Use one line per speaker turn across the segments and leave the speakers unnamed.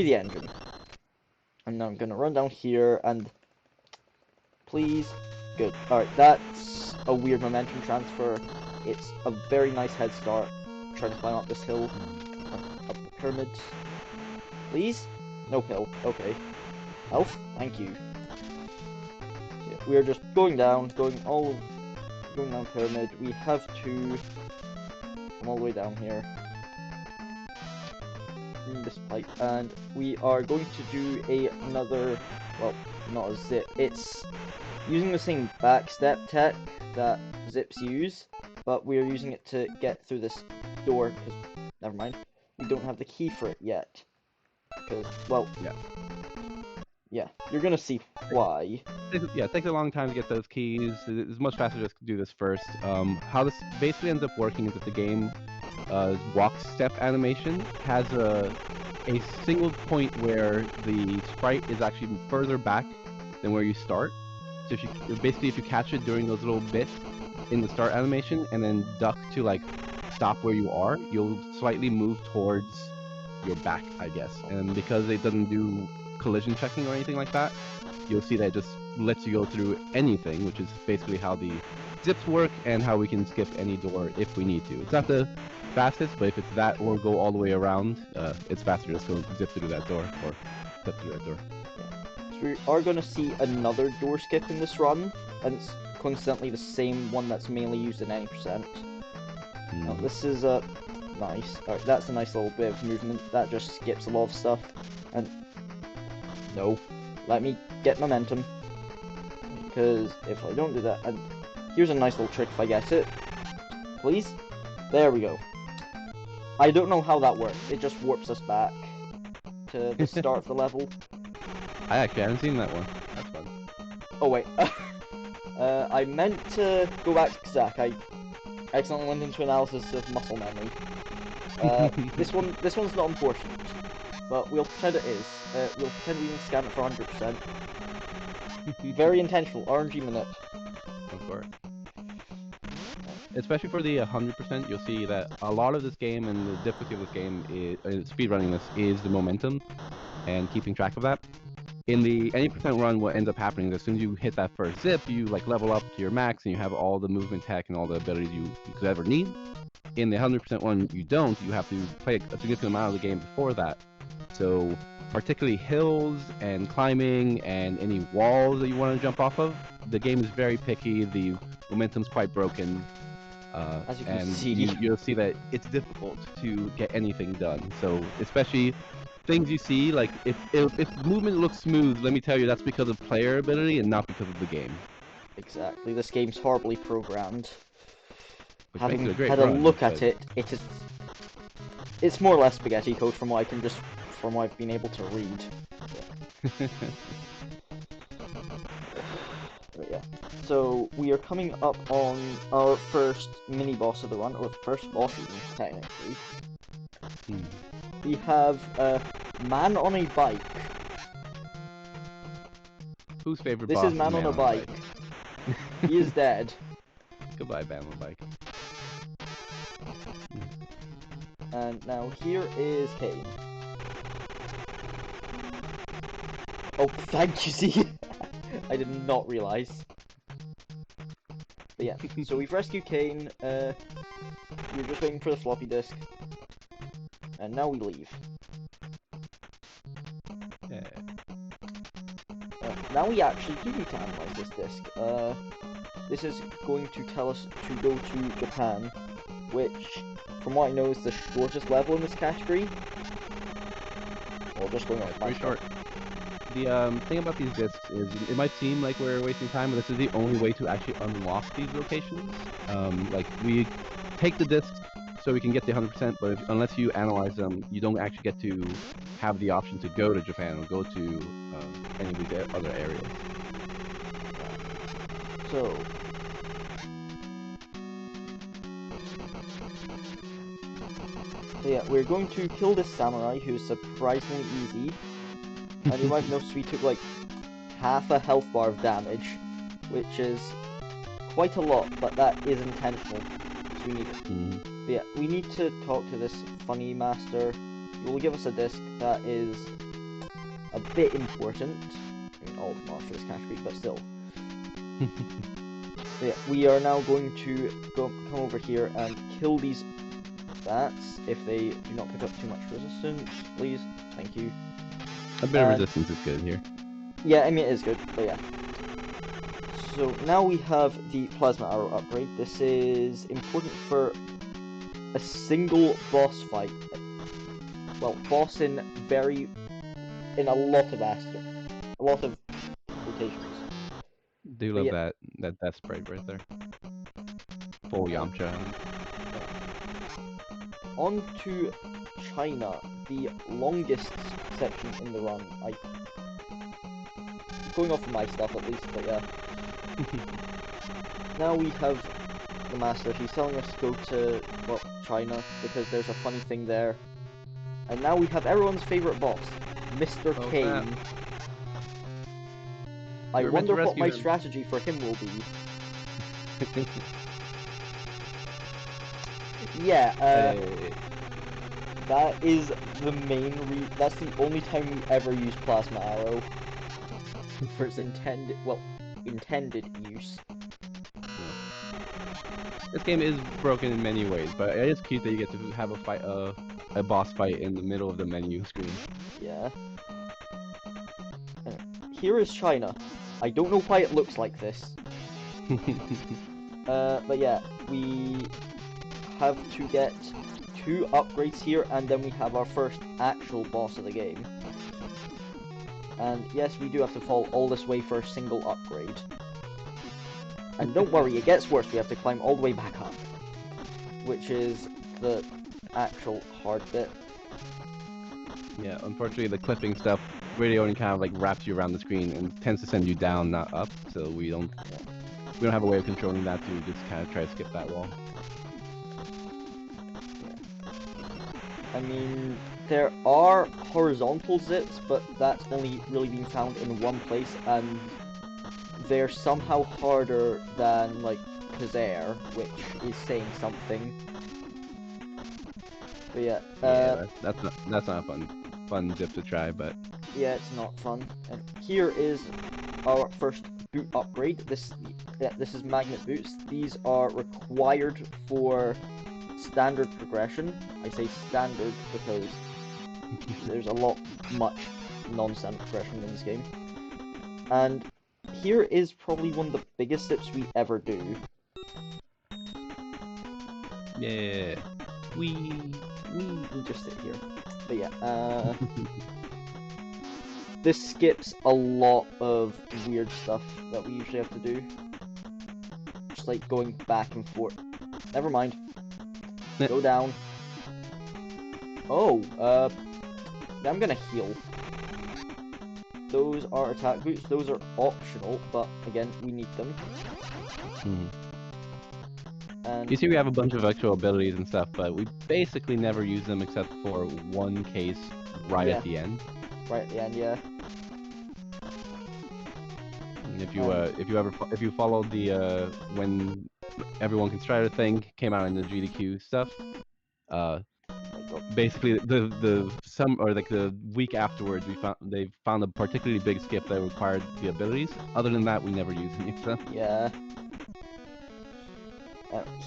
the engine. And now I'm gonna run down here and please, good. Alright, that's a weird momentum transfer. It's a very nice head start. Trying to climb up this hill, up the pyramids. Please? No hill. Okay. Health? Thank you. Yeah, we're just going down, going down pyramid. We have to come all the way down here. In this pipe, and we are going to do another, well, not a zip. It's using the same backstep tech that zips use, but we're using it to get through this door, because, never mind, we don't have the key for it yet. Because, well, yeah, you're gonna see why.
Yeah, it takes a long time to get those keys. It's much faster to just do this first. How this basically ends up working is that the game walk step animation has a single point where the sprite is actually further back than where you start. So if you catch it during those little bits in the start animation and then duck to like stop where you are, you'll slightly move towards your back, I guess. And because it doesn't do collision checking or anything like that, you'll see that it just lets you go through anything, which is basically how the zips work and how we can skip any door if we need to. It's not the fastest, but if it's that or go all the way around, it's faster to just go zip through that door or step through that door.
So we are going to see another door skip in this run, and it's coincidentally the same one that's mainly used in 90%. Now this is nice. Alright, that's a nice little bit of movement. That just skips a lot of stuff. And no, let me get momentum. Because if I don't do that, and here's a nice little trick if I get it. Please? There we go. I don't know how that works. It just warps us back to the start of the level.
I actually haven't seen that one. That's fun.
Oh wait. I meant to go back to Zach. I accidentally went into analysis of muscle memory. This one's not important, but we'll pretend it is. We'll pretend we can scan it for 100%. Very intentional, RNG minute.
Of course. Especially for the 100%, you'll see that a lot of this game and the difficulty of this game is speedrunning this is the momentum and keeping track of that. In the any percent run, what ends up happening is as soon as you hit that first zip, you like level up to your max and you have all the movement tech and all the abilities you could ever need. In the 100% one, you don't. You have to play a significant amount of the game before that. So particularly hills and climbing and any walls that you want to jump off of, the game is very picky. The momentum's quite broken.
As you can
and
see.
you'll see that it's difficult to get anything done. So especially things you see, like if movement looks smooth, let me tell you, that's because of player ability and not because of the game.
Exactly, this game's horribly programmed.
Which
Having
makes it a great
had a
run,
look at
but...
it's more or less spaghetti code from what I've been able to read. But yeah. So we are coming up on our first mini boss of the run, or first boss even, technically. We have a man on a bike.
Whose favorite
This
boss
is man on a bike. He is dead.
Goodbye, man on a bike.
And now here is Kane. Oh, thank you, see? I did not realize. But yeah, so we've rescued Kane. We're just waiting for the floppy disk. And now we leave.
Yeah.
Now we actually do need to analyze this disk. This is going to tell us to go to Japan, which, from what I know, is the shortest level in this category. Well, just going off my
pretty short. The thing about these discs is it might seem like we're wasting time, but this is the only way to actually unlock these locations. Like, we take the discs so we can get the 100%, but unless you analyze them, you don't actually get to have the option to go to Japan or go to any of these other areas.
So yeah, we're going to kill this samurai who's surprisingly easy. And you might notice we took like half a health bar of damage, which is quite a lot, but that is intentional, so we need it. But yeah, we need to talk to this funny master. He will give us a disc that is a bit important. I mean, all monsters can be, but still. So yeah, we are now going to come over here and kill these bats if they do not put up too much resistance, please. Thank you.
A bit of resistance is good here.
Yeah, I mean, it is good, but yeah. So now we have the plasma arrow upgrade. This is important for a single boss fight. Well, boss in a lot of quotations.
Do love that sprite right there. Full Yamcha.
On to China, the longest section in the run. Going off of my stuff at least, but yeah. Now we have the master. He's telling us to go to, well, China, because there's a funny thing there. And now we have everyone's favorite boss, Mr. Kane. I wonder what my strategy for him will be. Yeah, that is the main that's the only time we ever use Plasma Arrow for its intended use.
This game is broken in many ways, but it is cute that you get to have a boss fight in the middle of the menu screen.
Yeah. Here is China. I don't know why it looks like this. But yeah, we have to get 2 upgrades here, and then we have our first actual boss of the game. And yes, we do have to fall all this way for a single upgrade. And don't worry, it gets worse. We have to climb all the way back up, which is the actual hard bit.
Yeah, unfortunately, the clipping stuff really only kind of like wraps you around the screen and tends to send you down, not up. So we don't have a way of controlling that to just kind of try to skip that wall.
I mean, there are horizontal zips, but that's only really been found in one place, and they're somehow harder than, like, ScorchSR, which is saying something. But yeah,
that's not a fun zip to try, but
yeah, it's not fun. And here is our first boot upgrade. This is magnet boots. These are required for standard progression. I say standard because there's much non-standard progression in this game. And here is probably one of the biggest zips we ever do.
Yeah, we
just sit here. But yeah, this skips a lot of weird stuff that we usually have to do. Just like going back and forth. Never mind. Go down. Oh, I'm gonna heal. Those are attack boots. Those are optional, but again, we need them. And
you see we have a bunch of extra abilities and stuff, but we basically never use them except for one case right at the end.
Right at the end, yeah.
And if you followed the when everyone can stride a thing came out in the GDQ stuff, basically the week afterwards they found a particularly big skip that required the abilities. Other than that, we never use any of them.
Yeah.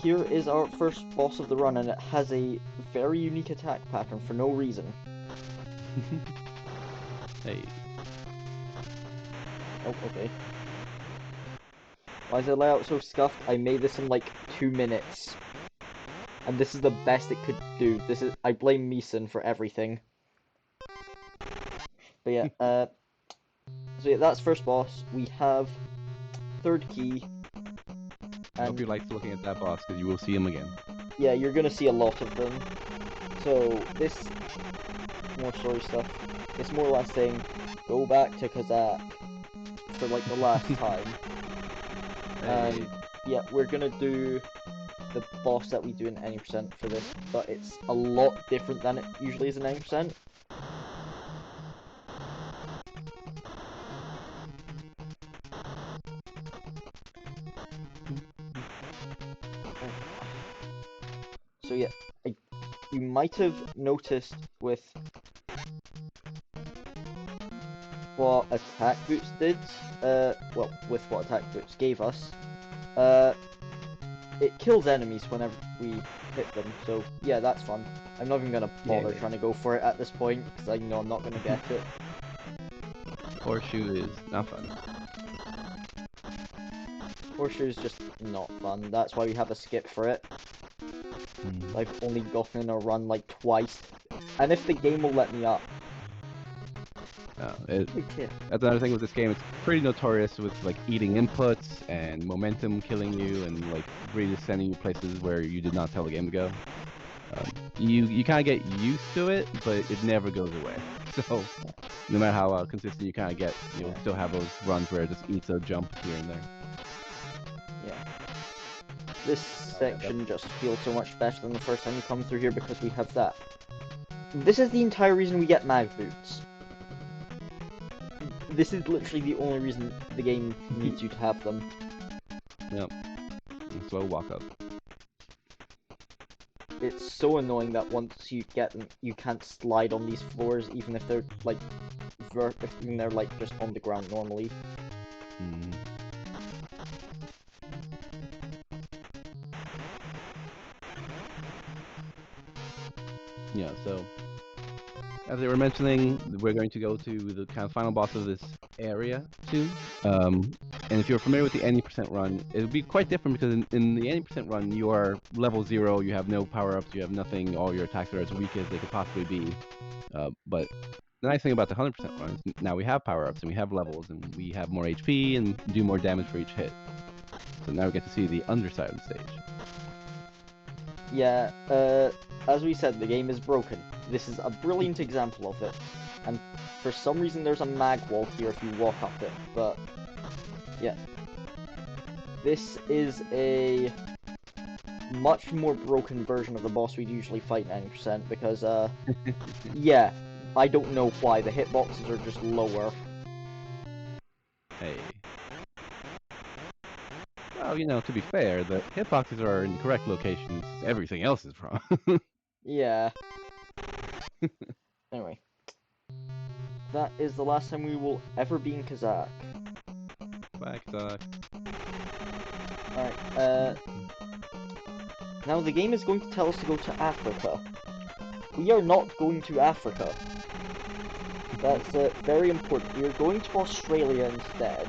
Here is our first boss of the run, and it has a very unique attack pattern for no reason.
Hey.
Oh, okay. Why is the layout so scuffed? I made this in like 2 minutes. And this is the best it could do. I blame Meeson for everything. But yeah, so yeah, that's first boss. We have third key.
I hope you liked looking at that boss, because you will see him again.
Yeah, you're gonna see a lot of them. So, this... more story stuff. It's more or less saying, go back to Kazakh for, like, the last time. And, yeah, we're gonna do the boss that we do in 90% for this, but it's a lot different than it usually is in 90%. So yeah, you might have noticed with what attack boots did, well, with what attack boots gave us, it kills enemies whenever we hit them, so yeah, that's fun. I'm not even gonna bother trying to go for it at this point, because I know I'm not gonna get it.
Horseshoe is not fun.
Horseshoe is just not fun, that's why we have a skip for it. I've only gotten in a run like twice, and if the game will let me up.
That's another thing with this game. It's pretty notorious with like eating inputs and momentum killing you, and like really sending you places where you did not tell the game to go. You kind of get used to it, but it never goes away. So no matter how consistent you kind of get, you'll still have those runs where it just eats a jump here and there.
Yeah. This section just feels so much better than the first time you come through here because we have that. This is the entire reason we get mag boots. This is literally the only reason the game needs you to have them.
Yep. And slow walk up.
It's so annoying that once you get them, you can't slide on these floors, even if they're like, they're like just on the ground normally.
Yeah, so as they were mentioning, we're going to go to the kind of final boss of this area soon. And if you're familiar with the any percent run, it would be quite different because in the any percent run, you are level 0, you have no power-ups, you have nothing, all your attacks are as weak as they could possibly be. But the nice thing about the 100% run is now we have power-ups and we have levels and we have more HP and do more damage for each hit. So now we get to see the underside of the stage.
Yeah, as we said, the game is broken. This is a brilliant example of it. And for some reason there's a mag wall here if you walk up it, but yeah. This is a much more broken version of the boss we'd usually fight 90% because, yeah, I don't know why. The hitboxes are just lower.
Hey. Well, you know, to be fair, the hitboxes are in the correct locations. Everything else is wrong.
Yeah. Anyway. That is the last time we will ever be in Kazakh.
Bye, Kazakh.
Alright, now the game is going to tell us to go to Africa. We are not going to Africa. That's very important. We are going to Australia instead.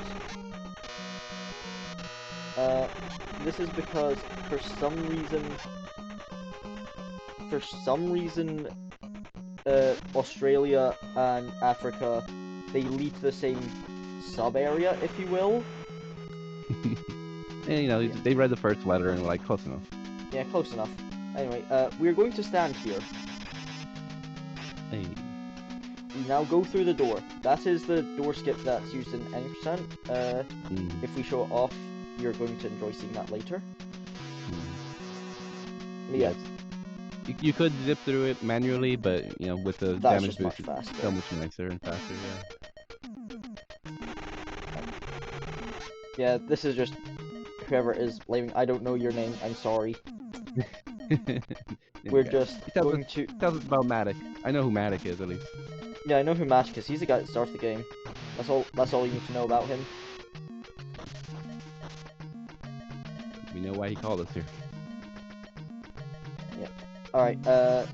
This is because for some reason, Australia and Africa, they lead to the same sub-area, if you will.
And, you know, they read the first letter and were like, close enough.
Yeah, close enough. Anyway, we're going to stand here.
Hey.
We now go through the door. That is the door skip that's used in any percent. If we show it off, you're going to enjoy seeing that later. Yeah.
You could zip through it manually, but, you know, with the
That's
damage boost,
it's
so much nicer and faster,
Yeah, this is just whoever is blaming. I don't know your name. I'm sorry. We're just going to...
Tell us about Matic. I know who Matic is, at least.
Yeah, I know who Matic is. He's the guy that starts the game. That's all you need to know about him.
We know why he called us here.
Yeah. Alright,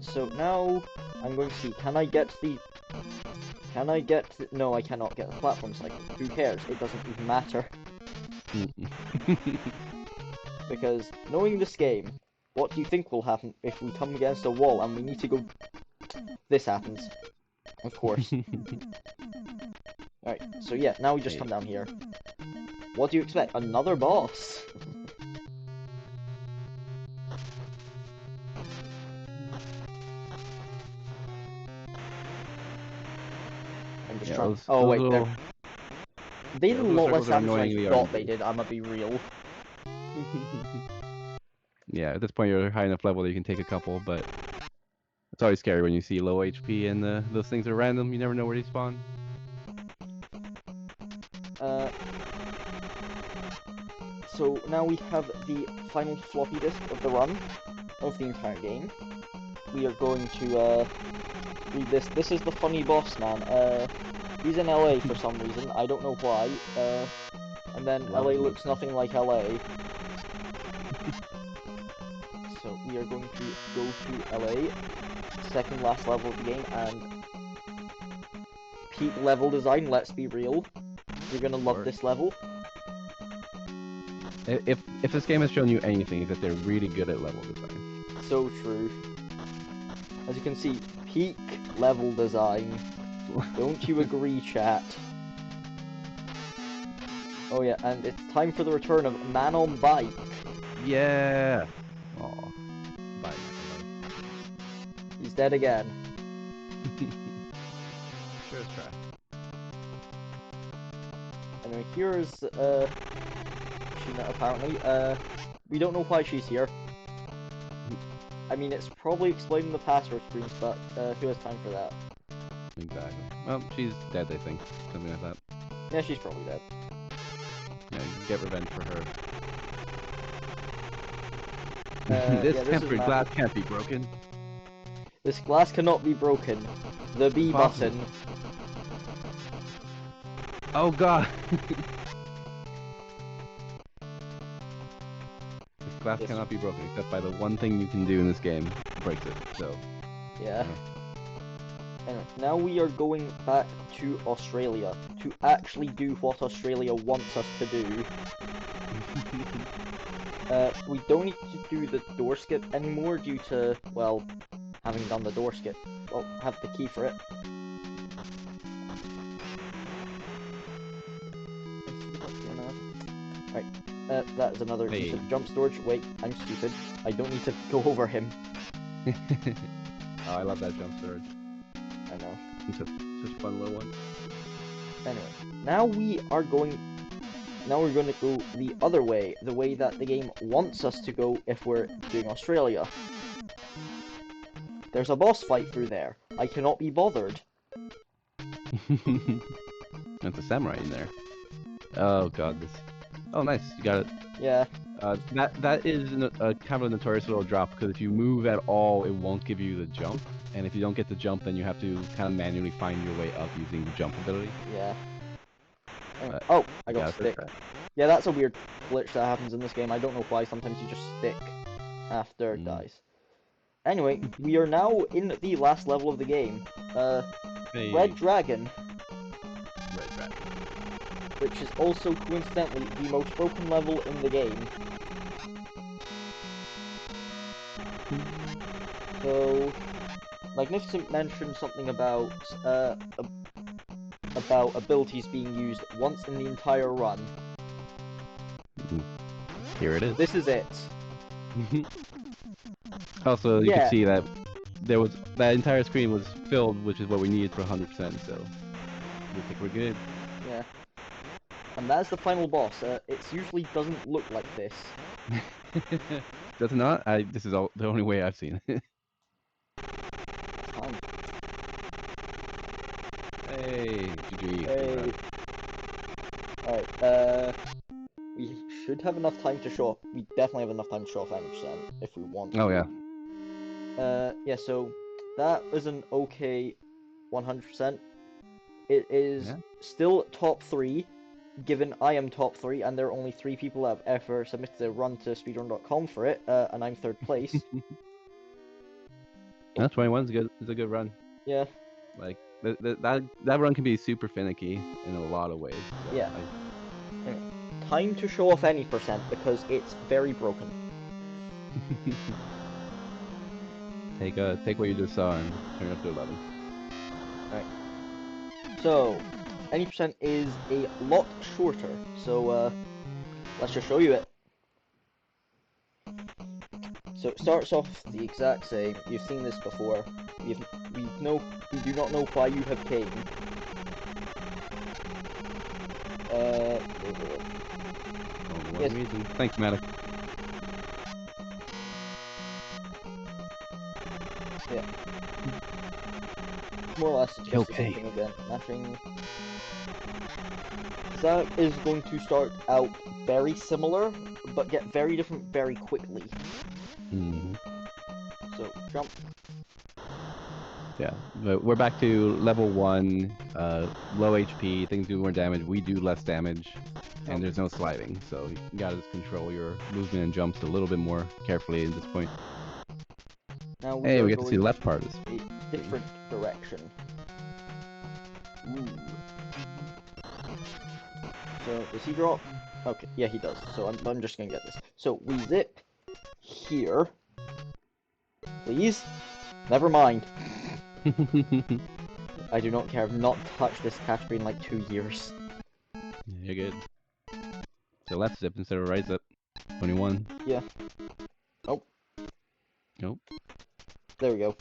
so now I'm going to see, can I get the... No, I cannot get the platform cycle. Who cares? It doesn't even matter. Because, knowing this game, what do you think will happen if we come against a wall and we need to go... This happens. Of course. Alright, so yeah, now we just come down here. What do you expect? Another boss? I'm just trying... Oh wait, they did a lot less damage than I thought they did, I'm gonna be real.
Yeah, at this point you're high enough level that you can take a couple, but it's always scary when you see low HP and those things are random, you never know where they spawn.
So now we have the final floppy disk of the run, of the entire game. We are going to read this. This is the funny boss man. He's in LA for some reason. I don't know why. And then
Love
LA
it,
looks
love it.
nothing like LA. So we are going to go to LA, second last level of the game, and peak level design. Let's be real. You're gonna love
Sure.
this level.
If this game has shown you anything, it's that they're really good at level design.
So true. As you can see, peak level design. Don't you agree, chat? Oh yeah, and it's time for the return of Man on Bike.
Yeah. Aw. Bye.
He's dead again.
Sure, let's try.
Anyway, here's Sheena apparently. We don't know why she's here. I mean, it's probably explained in the password screens, but who has time for that?
Exactly. Well, she's dead, I think. Something like that.
Yeah, she's probably dead.
Yeah, get revenge for her.
This
This tempered
is
glass can't be broken.
This glass cannot be broken. The B
Impossible.
button.
Oh god! This glass
Yes.
cannot be broken except by the one thing you can do in this game. Breaks it, so.
Yeah. Anyway, now we are going back to Australia to actually do what Australia wants us to do. We don't need to do the door skip anymore due to, well, having done the door skip. Well, have the key for it. Right, that is another use of jump storage. Wait, I'm stupid. I don't need to go over him.
Oh, I love that jump storage.
I know.
It's such a fun little one.
Anyway, now we're going to go the other way, the way that the game wants us to go if we're doing Australia. There's a boss fight through there. I cannot be bothered.
That's a samurai in there. Oh god, this. Oh, nice. You got it.
Yeah.
That is a kind of a notorious little drop because if you move at all, it won't give you the jump, and if you don't get the jump, then you have to kind of manually find your way up using the jump ability.
Yeah. Anyway, oh, I got stick. Yeah, that's a weird glitch that happens in this game. I don't know why. Sometimes you just stick after it dies. Anyway, we are now in the last level of the game.
Hey.
Red Dragon.
Red Dragon.
Which is also coincidentally the most broken level in the game. So, Magnificent mentioned something about abilities being used once in the entire run.
Here it is.
This is it.
Also, you can see that that entire screen was filled, which is what we needed for 100%. So, we think we're good.
Yeah. And that's the final boss. It usually doesn't look like this.
Does it not? This is the only way I've seen it. Hey, GG.
Hey. Alright, we should have enough time to show off. We definitely have enough time to show off 90% if we want to.
Oh, yeah.
Yeah, so that was an okay 100%. It is still top 3, given I am top 3, and there are only 3 people that have ever submitted a run to speedrun.com for it, and I'm 3rd place.
That's 21 is a good run.
Yeah.
Like that run can be super finicky in a lot of ways. So
yeah. Anyway, time to show off any percent because it's very broken.
Take what you just saw and turn it up to 11.
Alright. So, any percent is a lot shorter. So let's just show you it. So it starts off the exact same. You've seen this before. We do not know why you have came.
Yes. Reason. Thanks, Matic.
Yeah. More or less just the same thing again. Nothing. That is going to start out very similar, but get very different very quickly.
Mm-hmm.
So, jump.
Yeah, but we're back to level 1, low HP, things do more damage, we do less damage, and there's no sliding, so you gotta just control your movement and jumps a little bit more carefully at this point.
Now
Hey, we get to see the
going
left part of this.
a different direction. Ooh. So, does he drop? Okay, yeah, he does. So I'm just gonna get this. So we zip here. Please? Never mind. I do not care. I've not touched this category in like 2 years.
You're good. So left zip instead of right zip. 21.
Yeah. Oh.
Nope.
There we go.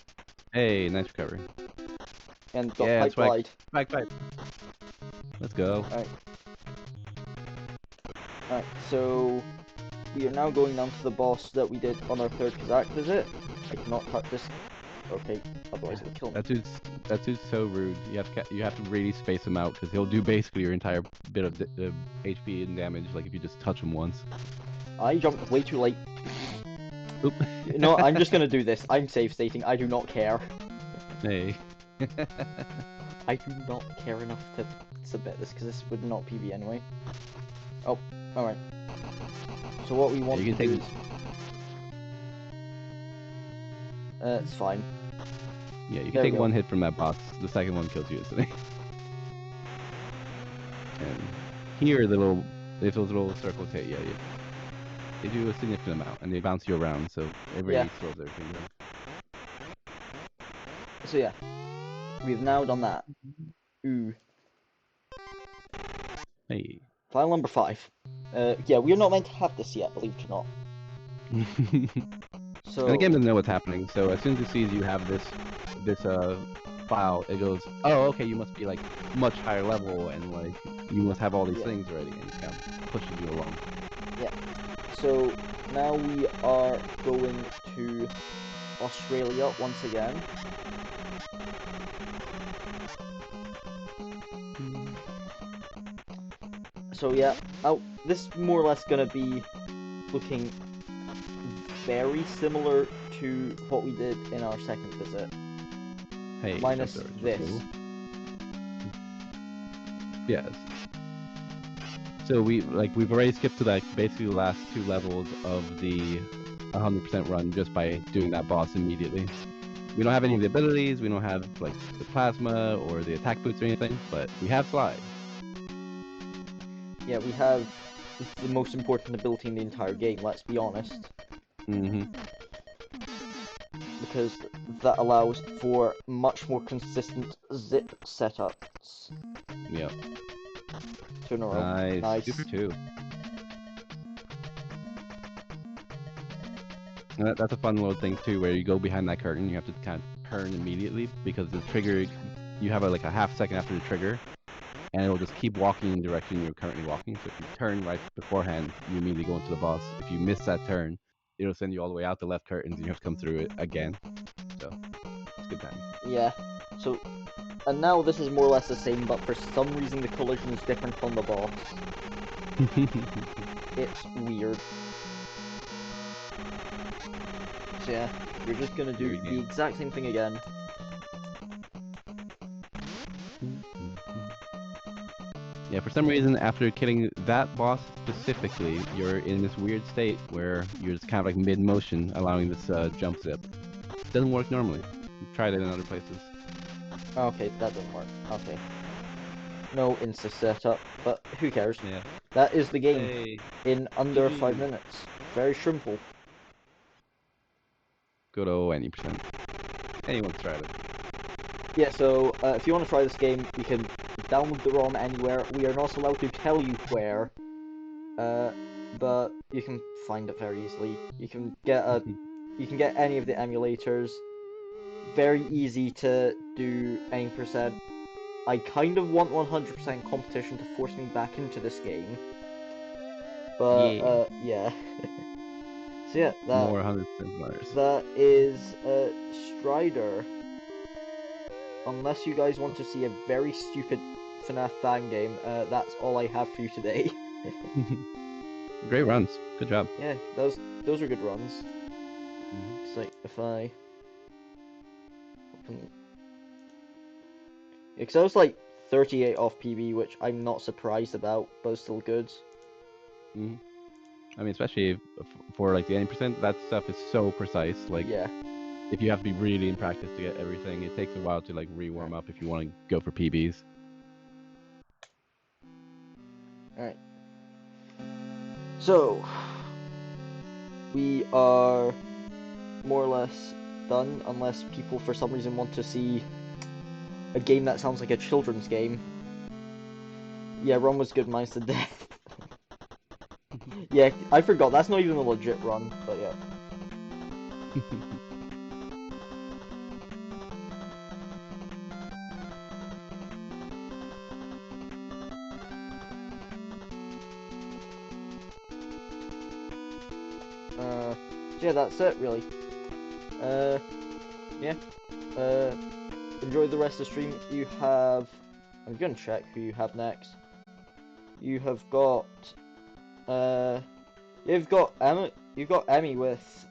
Hey, nice recovery.
And got
Yeah,
pipe glide.
Pipe. Let's go.
Alright. Alright, so we are now going down to the boss that we did on our third Kazakh visit. I cannot touch this. Okay, otherwise it'll kill me.
That dude's so rude. You have to really space him out because he'll do basically your entire bit of HP and damage. Like if you just touch him once.
I jumped way too late.
Oop.
No, I'm just gonna do this. I'm safe stating. I do not care.
Hey.
I do not care enough to submit this because this would not PB anyway. Oh, alright. So what we want to do is... it's fine.
Yeah, you can take one hit from that boss. The second one kills you instantly. And here, if those little circles hit you, they do a significant amount, and they bounce you around, so it really slows everything down.
So yeah, we've now done that. Ooh.
Hey.
File number 5. Yeah, we're not meant to have this yet, believe it or not. So...
And the game doesn't know what's happening, so as soon as it sees you have this file, it goes, oh, okay, you must be like much higher level, and like you must have all these things already, and it kind of pushes you along.
Yeah. So now we are going to Australia once again. So yeah, this is more or less gonna be looking very similar to what we did in our second visit.
Hey,
minus this.
Yes. So we've already skipped to like basically the last 2 levels of the 100% run just by doing that boss immediately. We don't have any of the abilities, we don't have like the plasma or the attack boots or anything, but we have slide.
Yeah, we have the most important ability in the entire game, let's be honest. Because that allows for much more consistent zip setups.
Yep.
2 in a row.
Nice. Super 2. And that's a fun little thing too, where you go behind that curtain, you have to kind of turn immediately because the trigger, you have like a half second after the trigger, and it'll just keep walking in the direction you're currently walking. So if you turn right beforehand, you immediately go into the boss. If you miss that turn, it'll send you all the way out the left curtains, and you have to come through it again. So it's good time.
Yeah. So, and now this is more or less the same, but for some reason the collision is different on the boss. It's weird. So yeah, you're just gonna do the exact same thing again.
Yeah, for some reason, after killing that boss specifically, you're in this weird state where you're just kind of like mid-motion, allowing this jump zip. It doesn't work normally. We've tried it in other places.
Okay, that doesn't work. Okay. No insta setup, but who cares?
Yeah.
That is the game in under 5 minutes. Very simple.
Good old 90%. Anyone's tried it.
Yeah, so if you want to try this game, you can download the ROM anywhere. We are not allowed to tell you where, but you can find it very easily. You can get any of the emulators. Very easy to do any percent. I kind of want 100% competition to force me back into this game, but yeah. So yeah,
more 100% Mars.
That is Strider. Unless you guys want to see a very stupid FNAF fan game, that's all I have for you today.
Great runs. Good job.
Yeah, those are good runs. It's like if I open Because I was like 38 off PB, which I'm not surprised about, but still good.
Mm-hmm. I mean, especially for like the 80%, that stuff is so precise. Like,
yeah.
if you have to be really in practice to get everything, it takes a while to like re-warm up if you want to go for PBs.
Alright. So, we are more or less done, unless people for some reason want to see a game that sounds like a children's game. Yeah, run was good, mine's to death. Yeah, I forgot, that's not even a legit run, but yeah. So yeah, that's it, really. Yeah. Enjoy the rest of the stream. You have... I'm gonna check who you have next. You have got... You've got Emmy with,